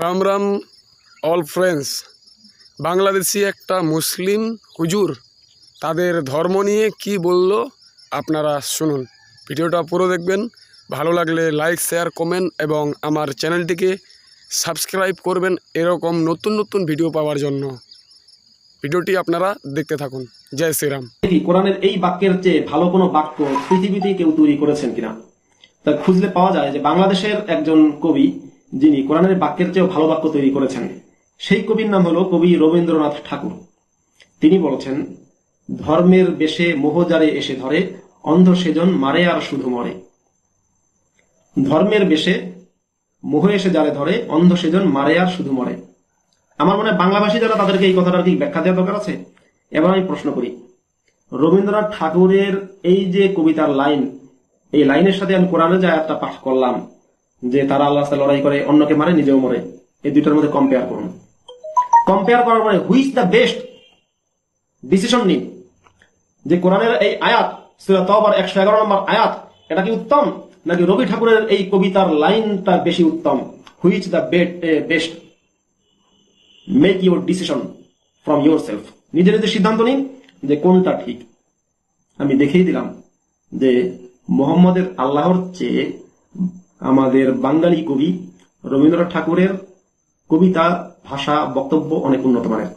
Ram Ram all friends. Bangladeshi একটা মুসলিম হুজুর তাদের ধর্ম নিয়ে কি বলল আপনারা শুনুন। ভিডিওটা পুরো দেখবেন, ভালো লাগলে লাইক শেয়ার কমেন্ট এবং আমার চ্যানেলটিকে সাবস্ক্রাইব করবেন এরকম নতুন নতুন ভিডিও পাওয়ার জন্য। ভিডিওটি আপনারা দেখতে থাকুন। জয় শ্রীরাম। কোরআনের এই বাক্যের চেয়ে ভালো কোনো বাক্য পৃথিবীতে কেউ তৈরি করেছেন কিনা তা খুঁজলে পাওয়া যায় যে বাংলাদেশের একজন কবি যিনি কোরআনের বাক্যের চেয়েও ভালো বাক্য তৈরি করেছেন, সেই কবির নাম হলো কবি রবীন্দ্রনাথ ঠাকুর। তিনি বলছেন, ধর্মের বেশে মোহজারে এসে ধরে, অন্ধ সেজন মারে আর শুধু মরে। ধর্মের বেশে মোহ এসে যারে ধরে, অন্ধ সেজন মারে আর শুধু মরে। আমার মনে হয় বাংলাভাষী যারা তাদেরকে এই কথাটার কি ব্যাখ্যা দেওয়া দরকার আছে। এবার আমি প্রশ্ন করি, রবীন্দ্রনাথ ঠাকুরের এই যে কবিতার লাইন, এই লাইনের সাথে আমি কোরআনে যে আয়াতটা পাঠ করলাম যে তারা আল্লাহর সাথে লড়াই করে, অন্যকে মারে, নিজেও মরে, এই দুইটার মধ্যে কম্পেয়ার করুন। কম্পেয়ার করার পরে হুইচ দ্য বেস্ট ডিসিশন নিন যে কোরআনের এই আয়াত সূরা তাওবার 111 নম্বর আয়াত, এটা কি উত্তম নাকি রবি ঠাকুরের এই কবিতার লাইনটা বেশি উত্তম? Which the best, make your decision from yourself. নিজে নিজে সিদ্ধান্ত নিন যে কোনটা ঠিক। আমি দেখিয়ে দিলাম যে মোহাম্মদের আল্লাহর চেয়ে আমাদের বাঙালি কবি রবীন্দ্রনাথ ঠাকুরের কবিতা, ভাষা, বক্তব্য অনেক উন্নত মানের।